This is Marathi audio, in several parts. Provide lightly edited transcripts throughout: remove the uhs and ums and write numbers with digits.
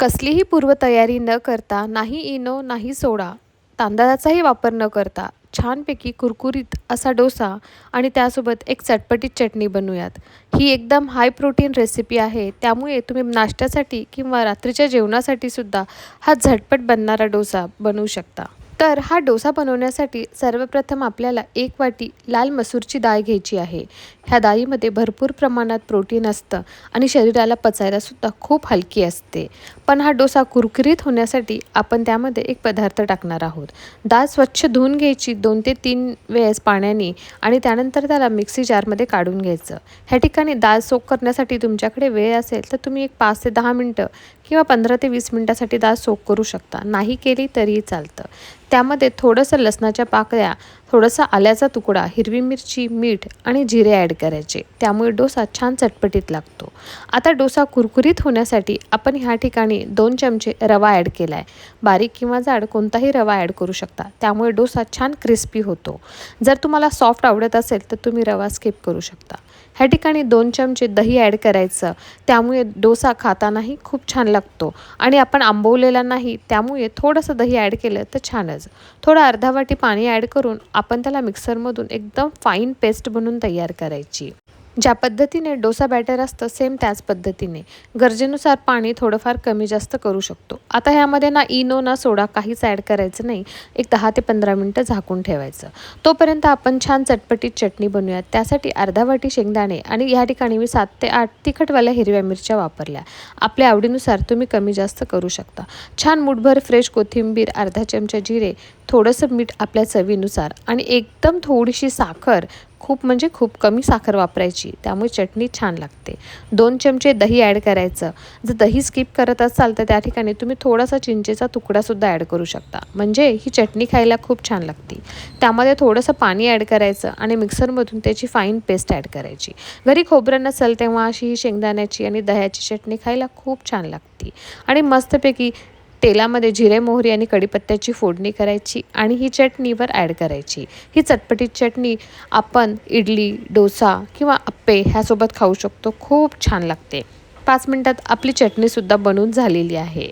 कसलीही पूर्वतयारी न करता, नाही इनो, नाही सोडा, तांदळाचाही वापर न करता छानपैकी कुरकुरीत असा डोसा आणि त्यासोबत एक चटपटीत चटणी बनवूयात. ही एकदम हाय प्रोटीन रेसिपी आहे. त्यामुळे तुम्ही नाश्त्यासाठी किंवा रात्रीच्या जेवणासाठी सुद्धा हा झटपट बनणारा डोसा बनवू शकता. तर हा डोसा बनवण्यासाठी सर्वप्रथम आपल्याला 1 वाटी लाल मसूरची डाळ घ्यायची आहे. ह्या डाळीमध्ये भरपूर प्रमाणात प्रोटीन असतं आणि शरीराला पचायलासुद्धा खूप हलकी असते. पण हा डोसा कुरकुरीत होण्यासाठी आपण त्यामध्ये एक पदार्थ टाकणार आहोत. डाळ स्वच्छ धुवून घ्यायची 2 ते 3 वेळेस पाण्याने आणि त्यानंतर त्याला मिक्सी जारमध्ये काढून घ्यायचं. ह्या ठिकाणी डाळ सोक करण्यासाठी तुमच्याकडे वेळ असेल तर तुम्ही एक 5 ते 10 मिनटं किंवा 15 ते 20 मिनटासाठी डाळ सोक करू शकता. नाही केली तरीही चालतं. त्यामध्ये थोडंसं लसणाच्या पाकळ्या, थोडंसं आल्याचा तुकडा, हिरवी मिरची, मीठ आणि जिरे ॲड करायचे. त्यामुळे डोसा छान चटपटीत लागतो. आता डोसा कुरकुरीत होण्यासाठी आपण ह्या ठिकाणी 2 चमचे रवा ॲड केला आहे. बारीक किंवा जाड कोणताही रवा ॲड करू शकता. त्यामुळे डोसा छान क्रिस्पी होतो. जर तुम्हाला सॉफ्ट आवडत असेल तर तुम्ही रवा स्किप करू शकता. ह्या ठिकाणी 2 चमचे दही ॲड करायचं. त्यामुळे डोसा खातानाही खूप छान लागतो आणि आपण आंबवलेला नाही, त्यामुळे थोडंसं दही ॲड केलं तर छानच. थोडं अर्धा वाटी पाणी ॲड करून आपण त्याला मिक्सरमधून एकदम फाईन पेस्ट बनवून तयार करायची. ज्या पद्धतीने डोसा बॅटर असतं सेम त्याच पद्धतीने गरजेनुसार पाणी थोडंफार कमी जास्त करू शकतो. आता ह्यामध्ये ना इनो ना सोडा काहीच ॲड करायचं नाही. एक 10 ते 15 मिनटं झाकून ठेवायचं. तोपर्यंत आपण छान चटपटीत चटणी बनवूयात. त्यासाठी अर्धा वाटी शेंगदाणे आणि ह्या ठिकाणी मी 7 ते 8 तिखटवाल्या हिरव्या मिरच्या वापरल्या. आपल्या आवडीनुसार तुम्ही कमी जास्त करू शकता. छान मूठभर फ्रेश कोथिंबीर, अर्धा चमचा जिरे, थोडंसं मीठ आपल्या चवीनुसार आणि एकदम थोडीशी साखर, खूप म्हणजे खूप कमी साखर वापरायची. त्यामुळे चटणी छान लागते. 2 चमचे दही ॲड करायचं. जर दही स्किप करत असाल तर त्या ठिकाणी तुम्ही थोडासा चिंचेचा तुकडासुद्धा ॲड करू शकता. म्हणजे ही चटणी खायला खूप छान लागते. त्यामध्ये थोडंसं पाणी ॲड करायचं आणि मिक्सरमधून त्याची फाईन पेस्ट ॲड करायची. घरी खोबरं नसेल तेव्हा अशी ही शेंगदाण्याची आणि दह्याची चटणी खायला खूप छान लागते. आणि मस्तपैकी तेलामध्ये जिरे, मोहरी आणि कढीपत्त्याची फोडणी करायची आणि ही चटणीवर ॲड करायची. ही चटपटीत चटणी आपण इडली, डोसा किंवा अप्पे ह्यासोबत खाऊ शकतो. खूप छान लागते. 5 मिनिटात आपली चटणीसुद्धा बनून झालेली आहे.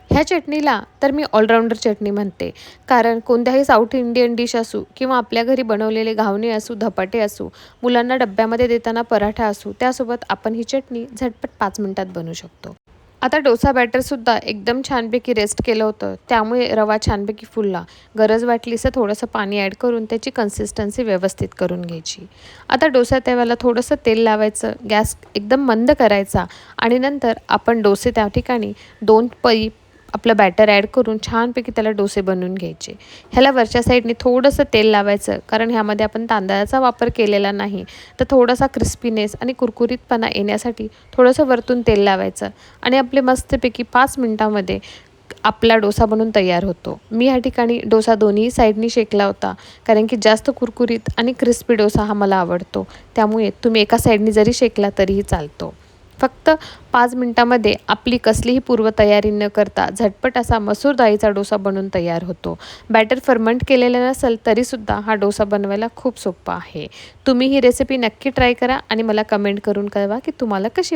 ह्या चटणीला तर मी ऑलराऊंडर चटणी म्हणते. कारण कोणत्याही साऊथ इंडियन डिश असू किंवा आपल्या घरी बनवलेले घावणे असू, धपाटे असू, मुलांना डब्यामध्ये देताना पराठा असू, त्यासोबत आपण ही चटणी झटपट 5 मिनिटात बनवू शकतो. आता डोसा बॅटरसुद्धा एकदम छानपैकी रेस्ट केलं होतं. त्यामुळे रवा छानपैकी फुलला. गरज वाटलीस तर थोडंसं पाणी ॲड करून त्याची कन्सिस्टन्सी व्यवस्थित करून घ्यायची. आता डोसा तव्याला थोडंसं तेल लावायचं, गॅस एकदम मंद करायचा आणि नंतर आपण डोसे त्या ठिकाणी 2 पळी आपलं बॅटर ॲड करून छानपैकी त्याला डोसे बनवून घ्यायचे. ह्याला वरच्या साईडने थोडंसं तेल लावायचं. कारण ह्यामध्ये आपण तांदळाचा वापर केलेला नाही. तर थोडासा क्रिस्पीनेस आणि कुरकुरीतपणा येण्यासाठी थोडंसं वरतून तेल लावायचं आणि आपले मस्तपैकी 5 मिनिटामध्ये आपला डोसा बनवून तयार होतो. मी ह्या ठिकाणी डोसा दोन्ही साईडनी शेकला होता. कारण की जास्त कुरकुरीत आणि क्रिस्पी डोसा हा मला आवडतो. त्यामुळे तुम्ही एका साईडनी जरी शेकला तरीही चालतो. फक्त 5 मिनिटामध्ये आपली कसलीही पूर्वतयारी न करता झटपट असा मसूर डाळीचा डोसा बनवून तयार होतो. बॅटर फर्मंट केलेलं नसेल तरीसुद्धा हा डोसा बनवायला खूप सोपा आहे. तुम्ही ही रेसिपी नक्की ट्राय करा आणि मला कमेंट करून कळवा की तुम्हाला कशी